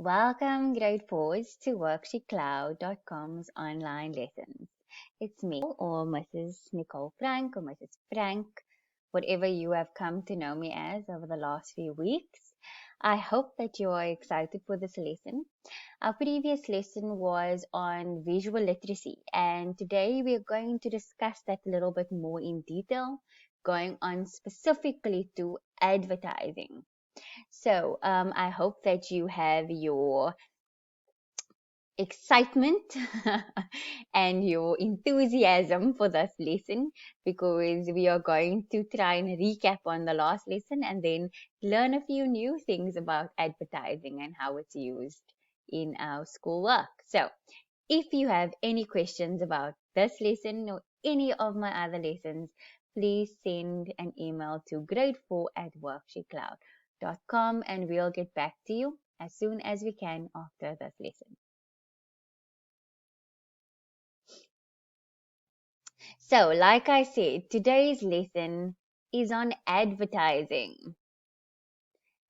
Welcome, grade fours, to WorksheetCloud.com's online lessons. It's me, or Mrs. Nicole Frank, or Mrs. Frank, whatever you have come to know me as over the last few weeks. I hope that you are excited for this lesson. Our previous lesson was on visual literacy, and today we are going to discuss that a little bit more in detail, going on specifically to advertising. So I hope that you have your excitement and your enthusiasm for this lesson, because we are going to try and recap on the last lesson and then learn a few new things about advertising and how it's used in our schoolwork. So if you have any questions about this lesson or any of my other lessons, please send an email to grade4 at worksheetcloud.com and we'll get back to you as soon as we can after this lesson. So, like I said, today's lesson is on advertising.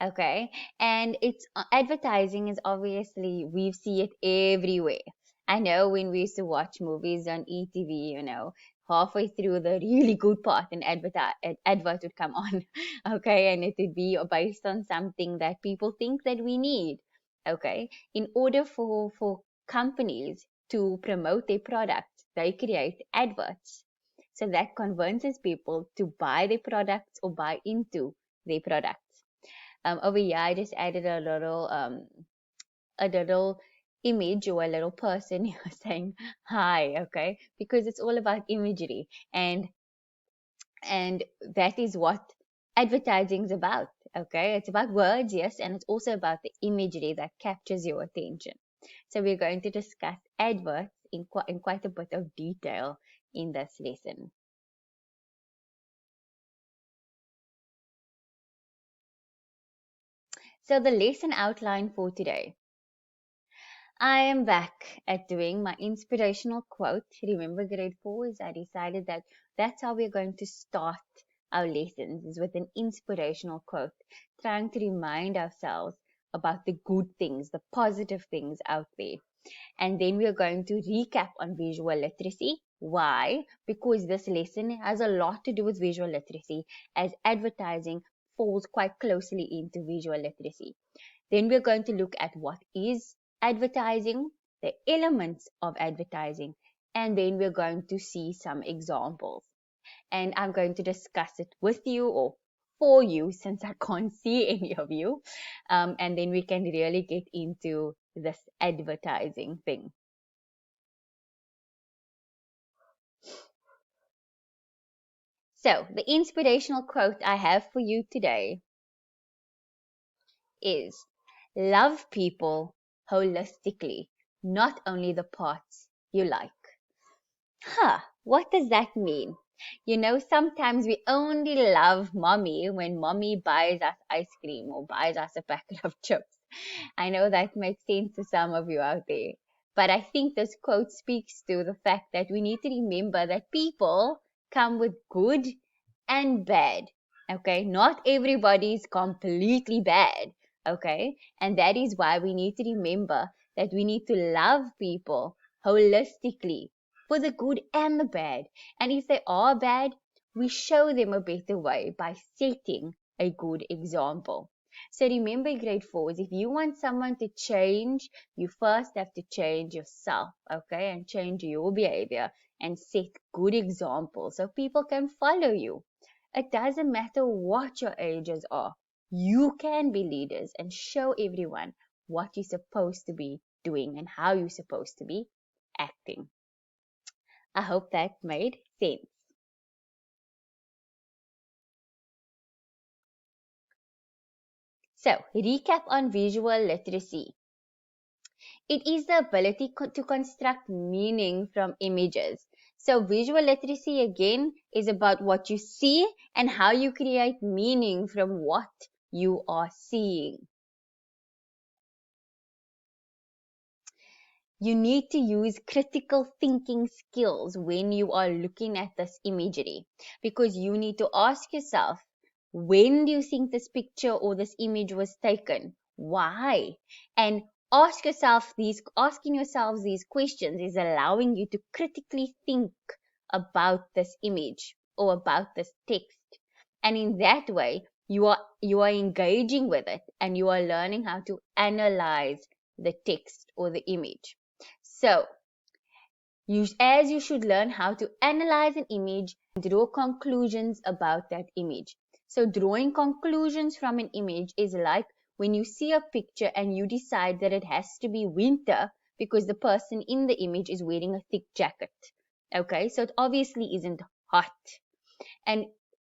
Okay, and it's advertising is obviously we see it everywhere. I know when we used to watch movies on ETV, halfway through the really good part, an advert would come on. Okay, and it would be based on something that people think that we need. Okay, in order for companies to promote their products, they create adverts. So that convinces people to buy their products or buy into their products. Over here, I just added a little image or a little person saying hi, okay? Because it's all about imagery, and that is what advertising is about, okay? It's about words, yes, and it's also about the imagery that captures your attention. So we're going to discuss adverts in quite a bit of detail in this lesson. So the lesson outline for today. I am back at doing my inspirational quote. Remember grade 4s? I decided that that's how we're going to start our lessons, is with an inspirational quote, trying to remind ourselves about the good things, the positive things out there. And then we're going to recap on visual literacy. Why? Because this lesson has a lot to do with visual literacy, as advertising falls quite closely into visual literacy. Then we're going to look at what is advertising, the elements of advertising, and then we're going to see some examples. And I'm going to discuss it with you or for you, since I can't see any of you. And then we can really get into this advertising thing. So, the inspirational quote I have for you today is: love people holistically, not only the parts you like. What does that mean? Sometimes we only love mommy when mommy buys us ice cream or buys us a packet of chips. I know that makes sense to some of you out there. But I think this quote speaks to the fact that we need to remember that people come with good and bad. Okay, not everybody is completely bad. Okay, and that is why we need to remember that we need to love people holistically, for the good and the bad. And if they are bad, we show them a better way by setting a good example. So remember, grade 4s, if you want someone to change, you first have to change yourself, okay, and change your behavior and set good examples so people can follow you. It doesn't matter what your ages are. You can be leaders and show everyone what you're supposed to be doing and how you're supposed to be acting. I hope that made sense. So, recap on visual literacy. It is the ability to construct meaning from images. So, visual literacy again is about what you see and how you create meaning from what you are seeing. You need to use critical thinking skills when you are looking at this imagery, because you need to ask yourself, when do you think this picture or this image was taken? Why? And asking yourselves these questions is allowing you to critically think about this image or about this text. And in that way, you are engaging with it and you are learning how to analyze the text or the image. So, as you should learn how to analyze an image and draw conclusions about that image. So drawing conclusions from an image is like when you see a picture and you decide that it has to be winter because the person in the image is wearing a thick jacket. Okay, so it obviously isn't hot. And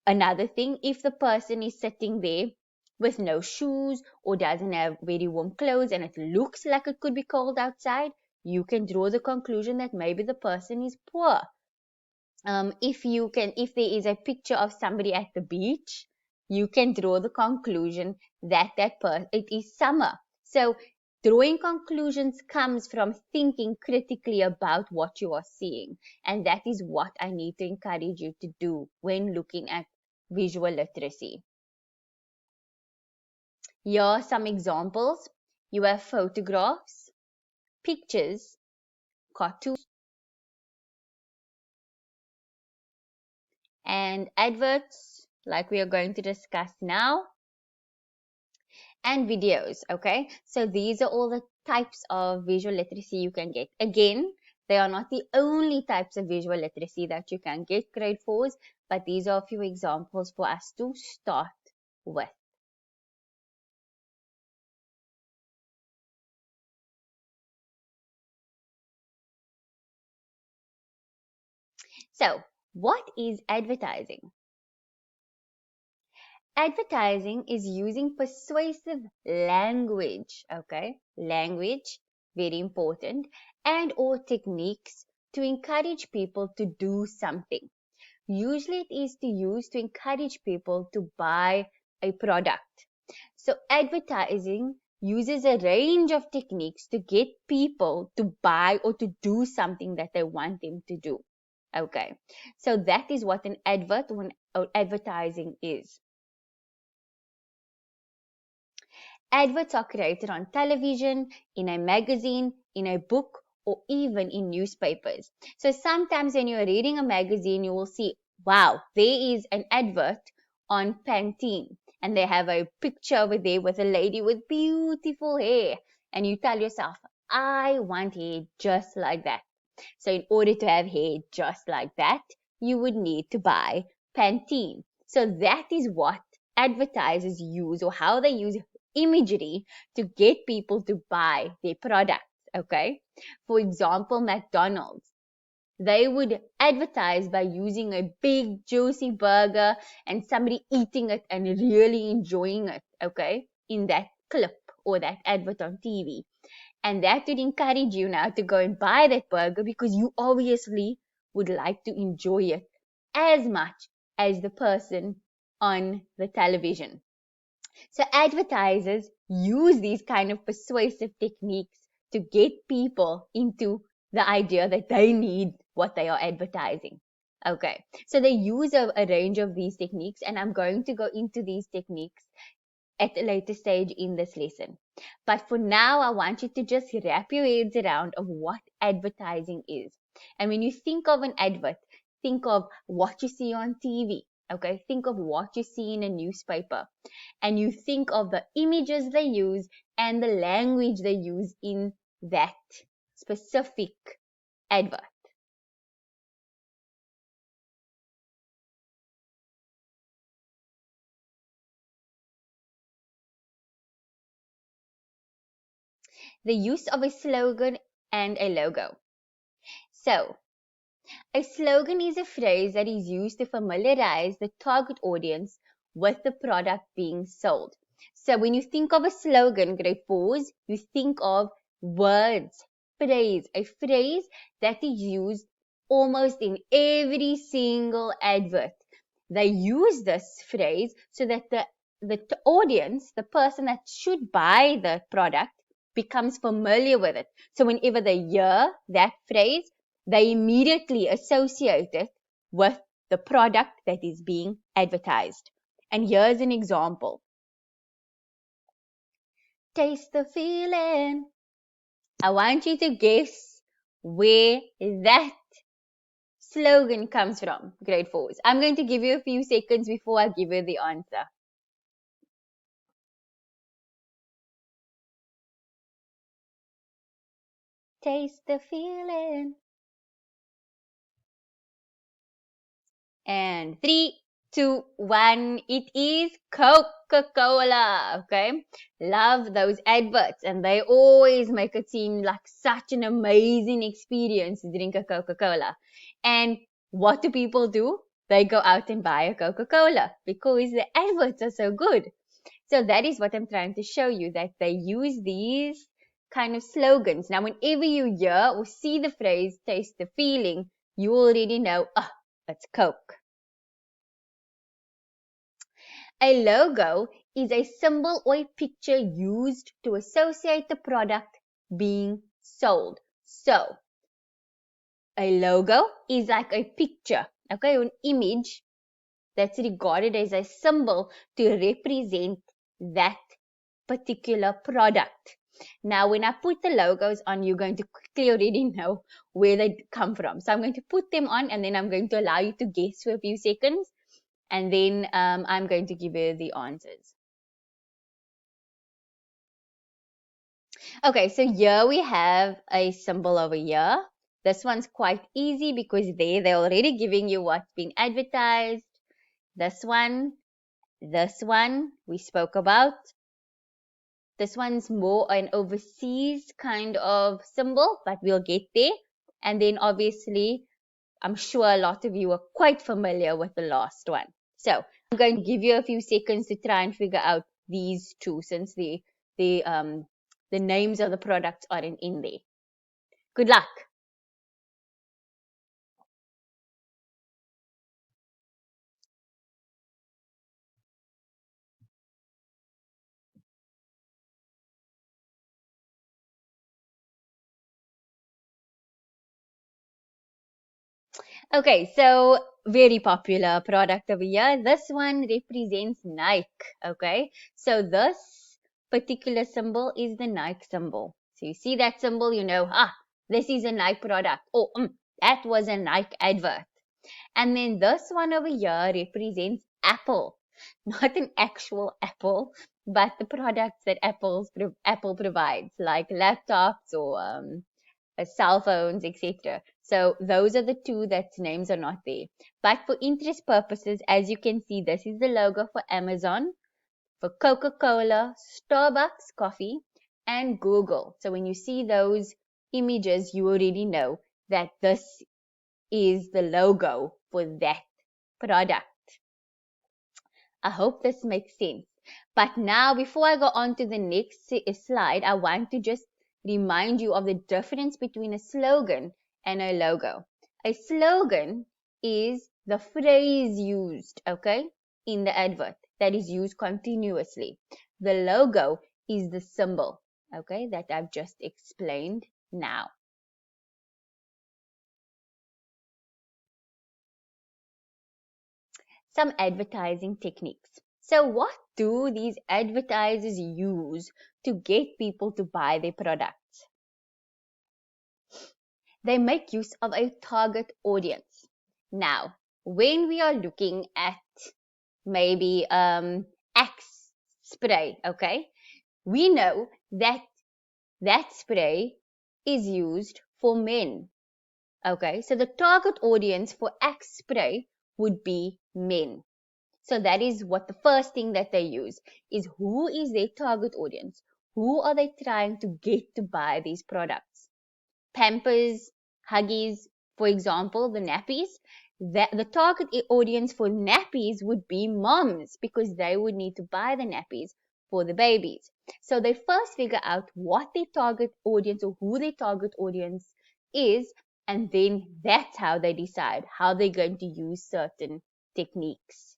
another thing, if the person is sitting there with no shoes or doesn't have very warm clothes and it looks like it could be cold outside, you can draw the conclusion that maybe the person is poor. If there is a picture of somebody at the beach, you can draw the conclusion that it is summer. So drawing conclusions comes from thinking critically about what you are seeing. And that is what I need to encourage you to do when looking at visual literacy. Here are some examples. You have photographs, pictures, cartoons, and adverts, like we are going to discuss now, and videos. Okay, so these are all the types of visual literacy you can get. Again, they are not the only types of visual literacy that you can get grade 4s, but these are a few examples for us to start with. So, what is advertising? Advertising is using persuasive language, okay? Language, very important, and or techniques to encourage people to do something. Usually it is used to encourage people to buy a product. So advertising uses a range of techniques to get people to buy or to do something that they want them to do. Okay, so that is what an advertising is. Adverts are created on television, in a magazine, in a book, or even in newspapers. So sometimes when you're reading a magazine, you will see, wow, there is an advert on Pantene. And they have a picture over there with a lady with beautiful hair. And you tell yourself, I want hair just like that. So in order to have hair just like that, you would need to buy Pantene. So that is what advertisers use, or how they use imagery to get people to buy their products. Okay, for example, McDonald's, they would advertise by using a big juicy burger and somebody eating it and really enjoying it, okay, in that clip or that advert on TV. And that would encourage you now to go and buy that burger because you obviously would like to enjoy it as much as the person on the television. So advertisers use these kind of persuasive techniques to get people into the idea that they need what they are advertising. Okay, so they use a range of these techniques, and I'm going to go into these techniques at a later stage in this lesson. But for now, I want you to just wrap your heads around of what advertising is. And when you think of an advert, think of what you see on TV. Okay, think of what you see in a newspaper, and you think of the images they use and the language they use in that specific advert. The use of a slogan and a logo. So, a slogan is a phrase that is used to familiarize the target audience with the product being sold. So when you think of a slogan, grade 4s, you think of words, a phrase that is used almost in every single advert. They use this phrase so that the audience, the person that should buy the product, becomes familiar with it. So whenever they hear that phrase, they immediately associate it with the product that is being advertised. And here's an example. Taste the feeling. I want you to guess where that slogan comes from, grade 4s. I'm going to give you a few seconds before I give you the answer. Taste the feeling. And 3, 2, 1, it is Coca-Cola. Okay. Love those adverts, and they always make it seem like such an amazing experience to drink a Coca-Cola. And what do people do? They go out and buy a Coca-Cola because the adverts are so good. So that is what I'm trying to show you, that they use these kind of slogans. Now, whenever you hear or see the phrase taste the feeling, you already know, it's Coke. A logo is a symbol or a picture used to associate the product being sold. So, a logo is like a picture, okay, an image that's regarded as a symbol to represent that particular product. Now, when I put the logos on, you're going to quickly already know where they come from. So I'm going to put them on, and then I'm going to allow you to guess for a few seconds, and then I'm going to give you the answers. Okay, so here we have a symbol over here. This one's quite easy because they're already giving you what's been advertised. This one we spoke about. This one's more an overseas kind of symbol, but we'll get there. And then obviously, I'm sure a lot of you are quite familiar with the last one. So I'm going to give you a few seconds to try and figure out these two, since the names of the products aren't in there. Good luck. Okay, so very popular product over here. This one represents Nike. Okay, so this particular symbol is the Nike symbol. So you see that symbol, you know, this is a Nike product. Oh, that was a Nike advert. And then this one over here represents Apple, not an actual apple, but the products that Apple provides, like laptops or cell phones, etc. So those are the two that names are not there. But for interest purposes, as you can see, this is the logo for Amazon, for Coca-Cola, Starbucks coffee, and Google. So when you see those images, you already know that this is the logo for that product. I hope this makes sense. But now, before I go on to the next slide, I want to just remind you of the difference between a slogan and a logo. A slogan is the phrase used, okay, in the advert that is used continuously. The logo is the symbol, okay, that I've just explained now. Some advertising techniques. So what do these advertisers use to get people to buy their products? They make use of a target audience. Now, when we are looking at maybe Axe spray, okay, we know that that spray is used for men. Okay, so the target audience for Axe spray would be men. So that is what the first thing that they use is, who is their target audience? Who are they trying to get to buy these products? Pampers, Huggies, for example, the nappies. The target audience for nappies would be moms, because they would need to buy the nappies for the babies. So they first figure out what their target audience or who their target audience is, and then that's how they decide how they're going to use certain techniques.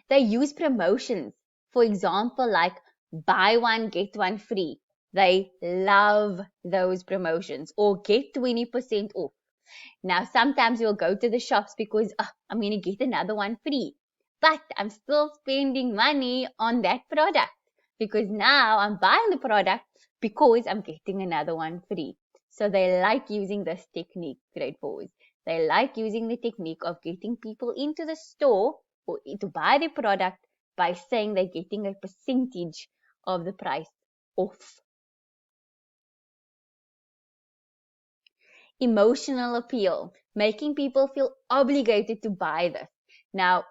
They use promotions, for example, like buy one, get one free. They love those promotions, or get 20% off. Now, sometimes you'll go to the shops because I'm going to get another one free, but I'm still spending money on that product. because now I'm buying the product because I'm getting another one free. So they like using this technique, grade fours. They like using the technique of getting people into the store or to buy the product by saying they're getting a percentage of the price off. Emotional appeal, making people feel obligated to buy this. Now,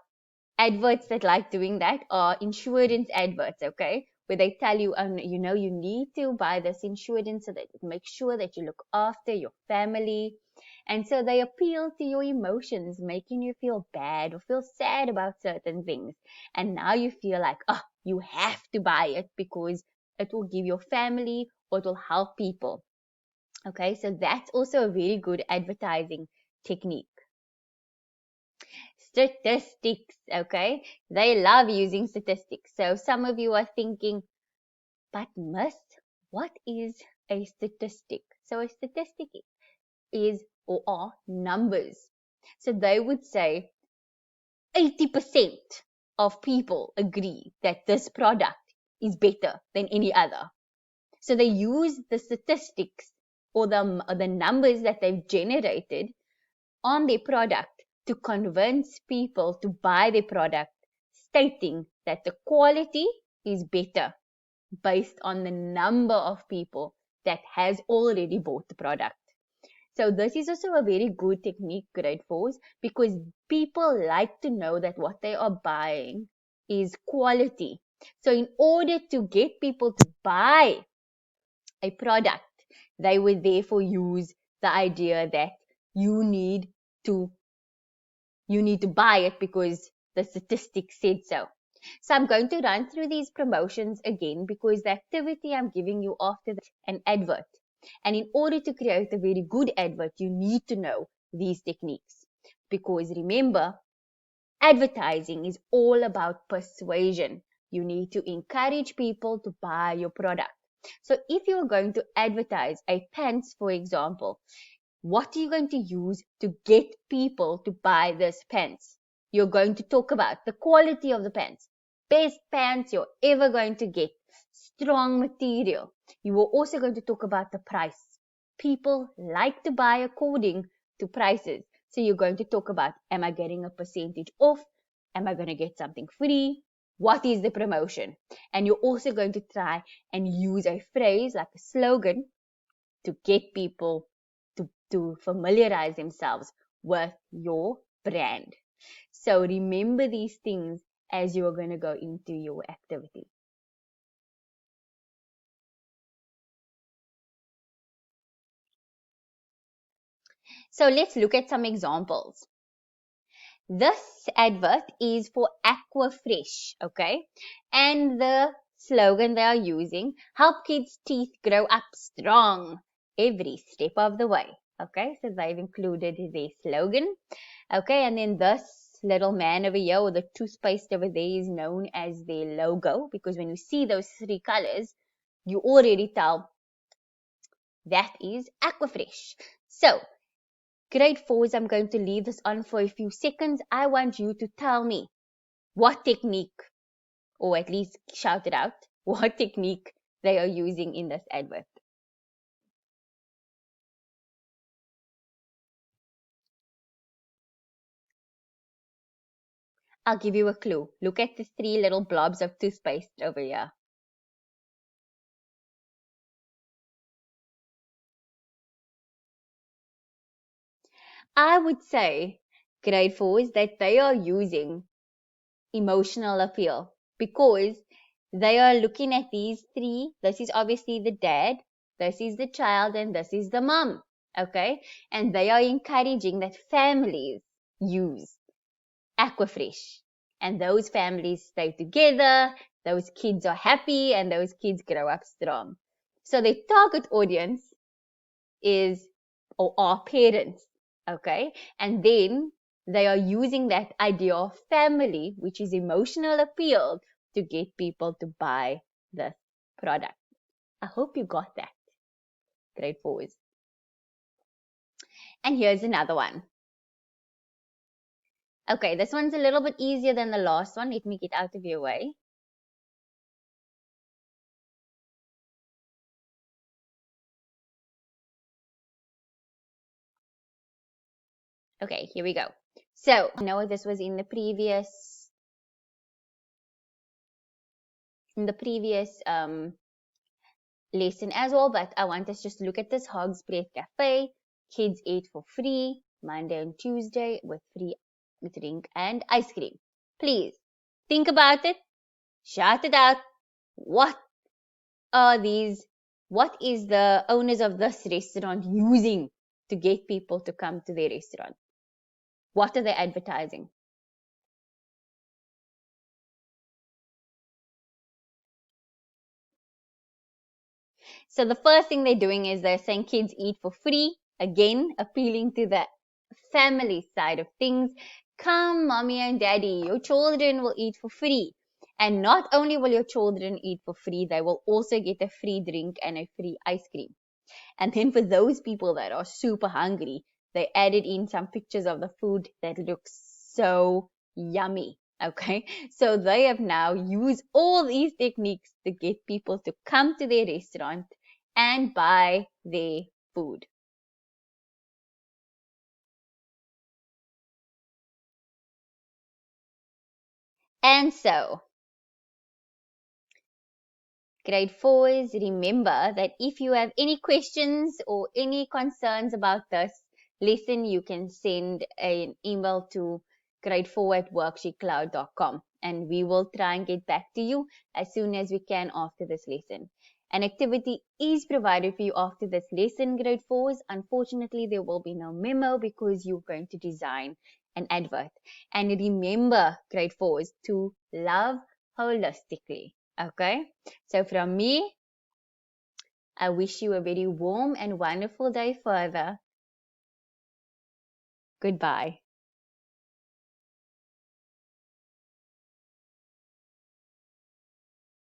adverts that like doing that are insurance adverts, okay? Where they tell you, you need to buy this insurance so that it makes sure that you look after your family. And so they appeal to your emotions, making you feel bad or feel sad about certain things. And now you feel like, you have to buy it because it will give your family or it will help people. Okay, so that's also a very good advertising technique. Statistics, okay? They love using statistics. So some of you are thinking, but Miss, what is a statistic? So a statistic is or are numbers. So they would say 80% of people agree that this product is better than any other. So they use the statistics or the numbers that they've generated on their product to convince people to buy their product, stating that the quality is better based on the number of people that has already bought the product. So this is also a very good technique, grade fours, because people like to know that what they are buying is quality. So in order to get people to buy a product, they would therefore use the idea that you need to buy it because the statistics said so. So I'm going to run through these promotions again because the activity I'm giving you after an advert. And in order to create a very good advert, you need to know these techniques. Because remember, advertising is all about persuasion. You need to encourage people to buy your product. So if you're going to advertise a pants, for example, what are you going to use to get people to buy this pants? You're going to talk about the quality of the pants. Best pants you're ever going to get. Strong material. You are also going to talk about the price. People like to buy according to prices. So you're going to talk about, am I getting a percentage off? Am I going to get something free? What is the promotion? And you're also going to try and use a phrase like a slogan to get people to familiarize themselves with your brand. So remember these things as you are going to go into your activity. So let's look at some examples. This advert is for Aquafresh, okay? And the slogan they are using, help kids' teeth grow up strong every step of the way. Okay, so they've included their slogan. Okay, and then this little man over here, or the toothpaste over there, is known as their logo, because when you see those three colors, you already tell that is Aquafresh. So, grade fours, I'm going to leave this on for a few seconds. I want you to tell me what technique, or at least shout it out, what technique they are using in this advert. I'll give you a clue. Look at the three little blobs of toothpaste over here. I would say, grade fours, that they are using emotional appeal because they are looking at these three. This is obviously the dad, this is the child, and this is the mom. Okay? And they are encouraging that families use Aquafresh. And those families stay together, those kids are happy, and those kids grow up strong. So the target audience is or are parents. Okay? And then they are using that idea of family, which is emotional appeal, to get people to buy this product. I hope you got that. Grade fours. And here's another one. Okay, this one's a little bit easier than the last one. Let me get out of your way. Okay, here we go. So, I know this was in the previous lesson as well, but I want us just to look at this Hog's Breath Cafe. Kids ate for free Monday and Tuesday with free drink and ice cream. Please think about it, shout it out. What are these? What is the owners of this restaurant using to get people to come to their restaurant? What are they advertising? So the first thing they're doing is they're saying kids eat for free. Again, appealing to the family side of things. Come, mommy and daddy, your children will eat for free. And not only will your children eat for free, they will also get a free drink and a free ice cream. And then for those people that are super hungry, they added in some pictures of the food that looks so yummy. Okay, so they have now used all these techniques to get people to come to their restaurant and buy their food. And so, grade fours, remember that if you have any questions or any concerns about this lesson, you can send an email to grade4@worksheetcloud.com and we will try and get back to you as soon as we can after this lesson. An activity is provided for you after this lesson, grade fours. Unfortunately, there will be no memo because you're going to design an advert. And remember, grade fours, to love holistically. Okay? So from me, I wish you a very warm and wonderful day further. Goodbye.